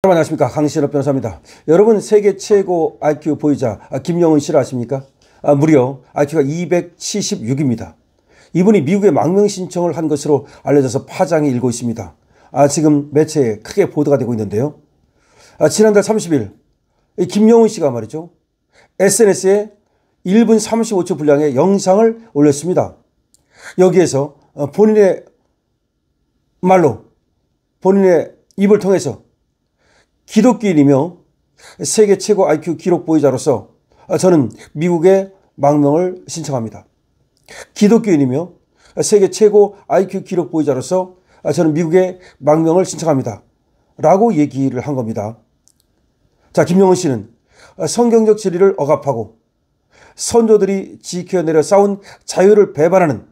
여러분 안녕하십니까, 강신업 변호사입니다. 여러분, 세계 최고 IQ 보유자 김영은 씨를 아십니까? 무려 IQ가 276입니다. 이분이 미국에 망명 신청을 한 것으로 알려져서 파장이 일고 있습니다. 지금 매체에 크게 보도가 되고 있는데요. 지난달 30일 김영은 씨가 말이죠, SNS에 1분 35초 분량의 영상을 올렸습니다. 여기에서 본인의 말로, 본인의 입을 통해서 기독교인이며 세계 최고 IQ 기록 보유자로서 저는 미국에 망명을 신청합니다. 기독교인이며 세계 최고 IQ 기록 보유자로서 저는 미국에 망명을 신청합니다. 라고 얘기를 한 겁니다. 자, 김영은 씨는 성경적 진리를 억압하고 선조들이 지켜내려 싸운 자유를 배반하는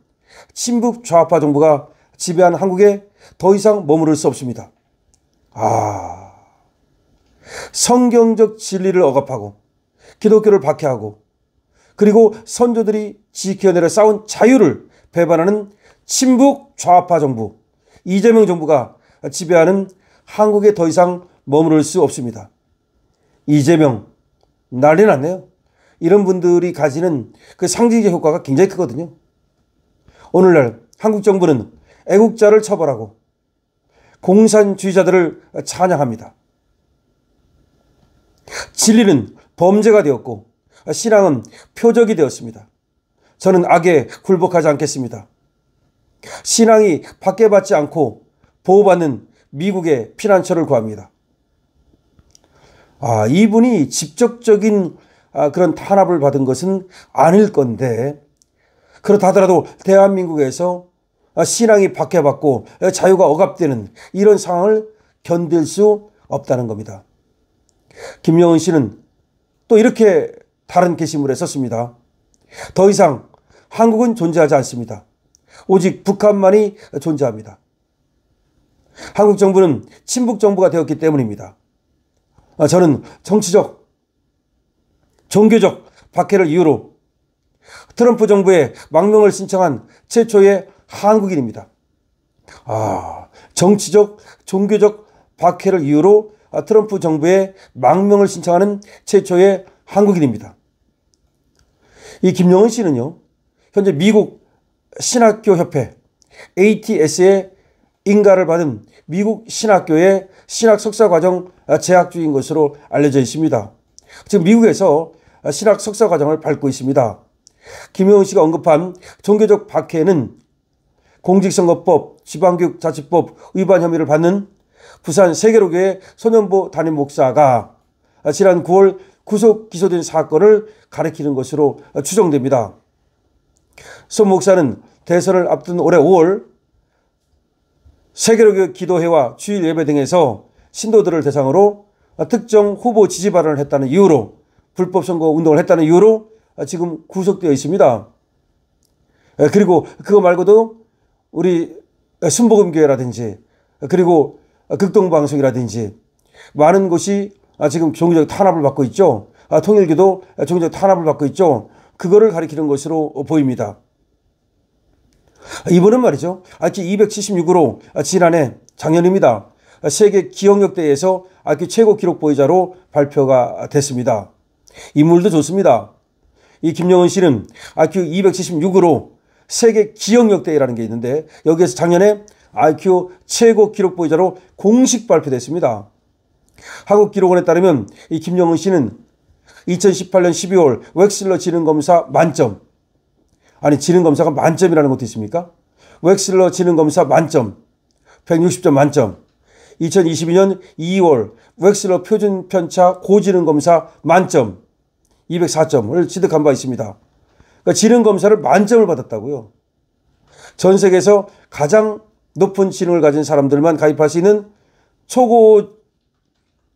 친북 좌파 정부가 지배한 한국에 더 이상 머무를 수 없습니다. 성경적 진리를 억압하고 기독교를 박해하고 그리고 선조들이 지켜내려 싸운 자유를 배반하는 친북 좌파 정부, 이재명 정부가 지배하는 한국에 더 이상 머무를 수 없습니다. 이재명 난리 났네요. 이런 분들이 가지는 그 상징적 효과가 굉장히 크거든요. 오늘날 한국 정부는 애국자를 처벌하고 공산주의자들을 찬양합니다. 진리는 범죄가 되었고 신앙은 표적이 되었습니다. 저는 악에 굴복하지 않겠습니다. 신앙이 박해받지 않고 보호받는 미국의 피난처를 구합니다. 이분이 직접적인 그런 탄압을 받은 것은 아닐 건데, 그렇다 하더라도 대한민국에서 신앙이 박해받고 자유가 억압되는 이런 상황을 견딜 수 없다는 겁니다. 김영은 씨는 또 이렇게 다른 게시물에 썼습니다. 더 이상 한국은 존재하지 않습니다. 오직 북한만이 존재합니다. 한국 정부는 친북 정부가 되었기 때문입니다. 저는 정치적, 종교적 박해를 이유로 트럼프 정부에 망명을 신청한 최초의 한국인입니다. 정치적, 종교적 박해를 이유로 트럼프 정부에 망명을 신청하는 최초의 한국인입니다. 이 김영은 씨는요, 현재 미국 신학교 협회 ATS의 인가를 받은 미국 신학교의 신학 석사 과정 재학 중인 것으로 알려져 있습니다. 지금 미국에서 신학 석사 과정을 밟고 있습니다. 김영은 씨가 언급한 종교적 박해는 공직선거법, 지방교육자치법 위반 혐의를 받는 부산 세계로교회 손현보 담임 목사가 지난 9월 구속 기소된 사건을 가리키는 것으로 추정됩니다. 손 목사는 대선을 앞둔 올해 5월 세계로교회 기도회와 주일 예배 등에서 신도들을 대상으로 특정 후보 지지 발언을 했다는 이유로, 불법 선거 운동을 했다는 이유로 지금 구속되어 있습니다. 그리고 그거 말고도 우리 순복음교회라든지 그리고 극동방송이라든지 많은 곳이 지금 종교적 탄압을 받고 있죠. 통일교도 종교적 탄압을 받고 있죠. 그거를 가리키는 것으로 보입니다. 이번은 말이죠, IQ 276으로 작년입니다. 세계 기억력대회에서 IQ 최고 기록 보유자로 발표가 됐습니다. 인물도 좋습니다. 이 김영은 씨는 IQ 276으로 세계 기억력대회라는 게 있는데, 여기에서 작년에 IQ 최고 기록 보유자로 공식 발표됐습니다. 한국기록원에 따르면 이 김영은 씨는 2018년 12월 웩슬러 지능검사 만점, 지능검사가 만점이라는 것도 있습니까? 웩슬러 지능검사 만점, 160점 만점. 2022년 2월 웩슬러 표준편차 고지능검사 만점, 204점을 취득한 바 있습니다. 그러니까 지능검사를 만점을 받았다고요. 전 세계에서 가장 높은 지능을 가진 사람들만 가입할 수 있는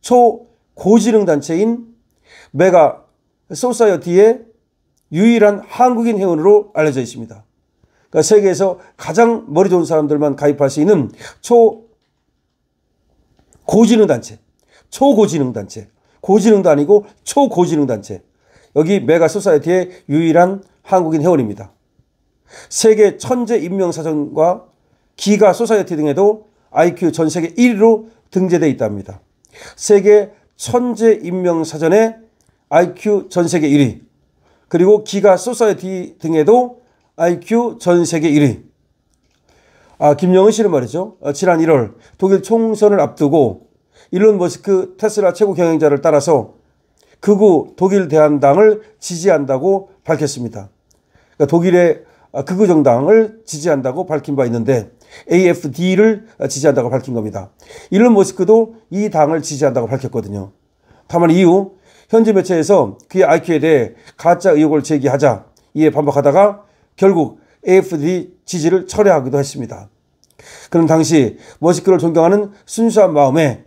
초고지능 단체인 메가 소사이어티의 유일한 한국인 회원으로 알려져 있습니다. 그러니까 세계에서 가장 머리 좋은 사람들만 가입할 수 있는 초고지능 단체, 초고지능 단체, 고지능도 아니고 초고지능 단체. 여기 메가 소사이어티의 유일한 한국인 회원입니다. 세계 천재 인명사전과 기가 소사이어티 등에도 IQ 전 세계 1위로 등재되어 있답니다. 세계 천재 인명 사전에 IQ 전 세계 1위, 그리고 기가 소사이어티 등에도 IQ 전 세계 1위. 김영은 씨는 말이죠. 지난 1월 독일 총선을 앞두고 일론 머스크 테슬라 최고 경영자를 따라서 극우 독일 대한당을 지지한다고 밝혔습니다. 그러니까 독일의 극우 정당을 지지한다고 밝힌 바 있는데 AFD를 지지한다고 밝힌 겁니다. 일론 머스크도 이 당을 지지한다고 밝혔거든요. 다만 이후 현지 매체에서 그의 IQ에 대해 가짜 의혹을 제기하자 이에 반박하다가 결국 AFD 지지를 철회하기도 했습니다. 그는 당시 머스크를 존경하는 순수한 마음에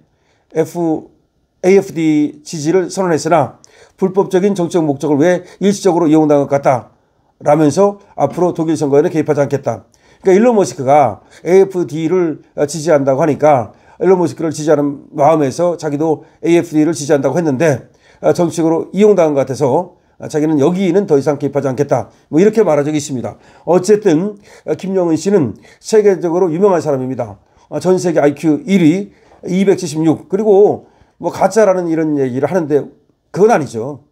AFD 지지를 선언했으나 불법적인 정치적 목적을 위해 일시적으로 이용한 것 같다 라면서 앞으로 독일 선거에는 개입하지 않겠다. 그러니까 일론 머스크가 AFD를 지지한다고 하니까 일론 머스크를 지지하는 마음에서 자기도 AFD를 지지한다고 했는데 정치적으로 이용당한 것 같아서 자기는 여기는 더 이상 개입하지 않겠다. 뭐 이렇게 말한 적이 있습니다. 어쨌든 김영은 씨는 세계적으로 유명한 사람입니다. 전 세계 IQ 1위 276. 그리고 뭐 가짜라는 이런 얘기를 하는데 그건 아니죠.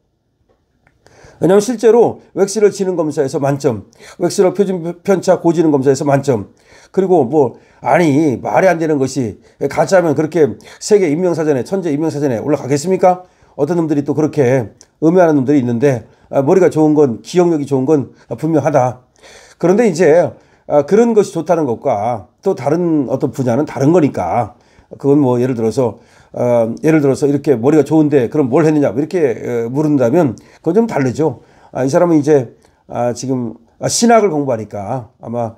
왜냐하면 실제로 웩스럴 지능 검사에서 만점, 웩스럴 표준 편차 고지능 검사에서 만점. 그리고 뭐 아니 말이 안 되는 것이 가짜면 그렇게 세계 인명사전에 천재 인명사전에 올라가겠습니까? 어떤 놈들이 또 그렇게 음해하는 놈들이 있는데 머리가 좋은 건 기억력이 좋은 건 분명하다. 그런데 이제 그런 것이 좋다는 것과 또 다른 어떤 분야는 다른 거니까 그건 뭐 예를 들어서 이렇게 머리가 좋은데 그럼 뭘 했느냐 이렇게 물은다면 그건 좀 다르죠. 이 사람은 이제 지금 신학을 공부하니까 아마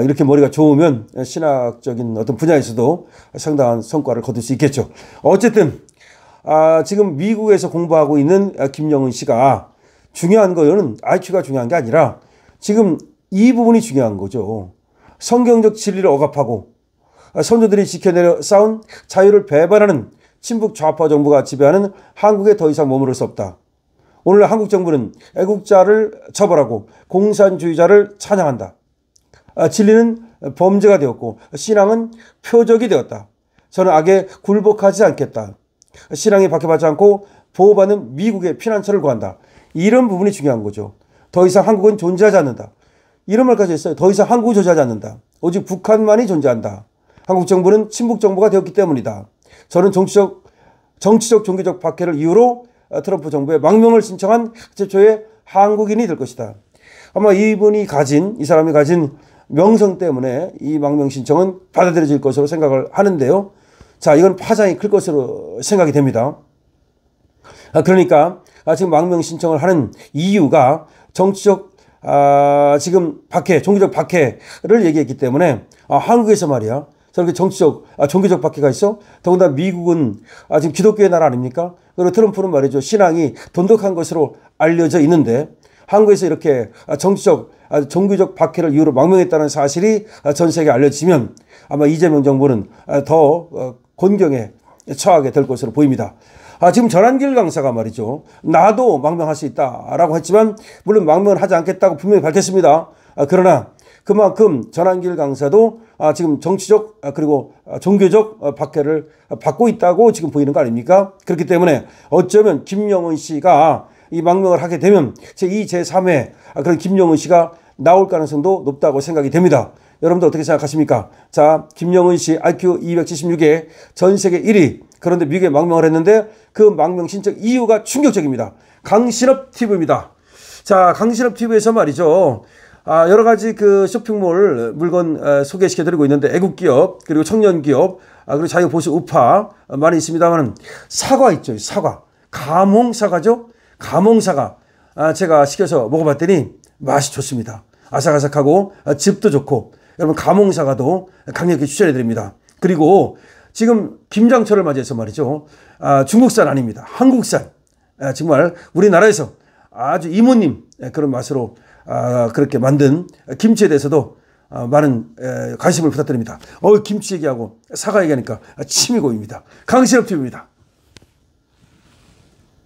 이렇게 머리가 좋으면 신학적인 어떤 분야에서도 상당한 성과를 거둘 수 있겠죠. 어쨌든 지금 미국에서 공부하고 있는 김영은 씨가 중요한 거는 IQ가 중요한 게 아니라 지금 이 부분이 중요한 거죠. 성경적 진리를 억압하고 선조들이 지켜내려 쌓은 자유를 배반하는 친북 좌파 정부가 지배하는 한국에 더 이상 머무를 수 없다. 오늘 한국 정부는 애국자를 처벌하고 공산주의자를 찬양한다. 진리는 범죄가 되었고 신앙은 표적이 되었다. 저는 악에 굴복하지 않겠다. 신앙이 박해받지 않고 보호받는 미국의 피난처를 구한다. 이런 부분이 중요한 거죠. 더 이상 한국은 존재하지 않는다. 이런 말까지 했어요. 더 이상 한국은 존재하지 않는다. 오직 북한만이 존재한다. 한국 정부는 친북 정부가 되었기 때문이다. 저는 정치적, 종교적 박해를 이유로 트럼프 정부에 망명을 신청한 최초의 한국인이 될 것이다. 아마 이 사람이 가진 명성 때문에 이 망명 신청은 받아들여질 것으로 생각을 하는데요. 자, 이건 파장이 클 것으로 생각이 됩니다. 그러니까 지금 망명 신청을 하는 이유가 정치적 지금 박해, 종교적 박해를 얘기했기 때문에 한국에서 말이야 저렇게 종교적 박해가 있어? 더군다나 미국은 지금 기독교의 나라 아닙니까? 그리고 트럼프는 말이죠. 신앙이 돈독한 것으로 알려져 있는데 한국에서 이렇게 종교적 박해를 이유로 망명했다는 사실이 전 세계에 알려지면 아마 이재명 정부는 더 곤경에 처하게 될 것으로 보입니다. 지금 전한길 강사가 말이죠. 나도 망명할 수 있다라고 했지만 물론 망명을 하지 않겠다고 분명히 밝혔습니다. 그러나 그만큼 전한길 강사도 지금 정치적 그리고 종교적 박해를 받고 있다고 지금 보이는 거 아닙니까? 그렇기 때문에 어쩌면 김영은 씨가 이 망명을 하게 되면 제2, 제3회 그런 김영은 씨가 나올 가능성도 높다고 생각이 됩니다. 여러분들 어떻게 생각하십니까? 자, 김영은 씨 IQ 276에 전 세계 1위. 그런데 미국에 망명을 했는데 그 망명 신청 이유가 충격적입니다. 강신업 TV입니다. 자, 강신업 TV에서 말이죠. 여러 가지 그 쇼핑몰 물건 소개시켜드리고 있는데 애국기업 그리고 청년기업 그리고 자유보수 우파 많이 있습니다만 사과 있죠. 사과. 감홍사과죠. 감홍사과. 제가 시켜서 먹어봤더니 맛이 좋습니다. 아삭아삭하고 즙도 좋고 여러분 감홍사과도 강력히 추천해드립니다. 그리고 지금 김장철을 맞이해서 말이죠. 중국산 아닙니다. 한국산. 정말 우리나라에서 아주 이모님 그런 맛으로 그렇게 만든 김치에 대해서도 많은 관심을 부탁드립니다. 김치 얘기하고 사과 얘기하니까 침이 고입니다. 강신업 TV입니다.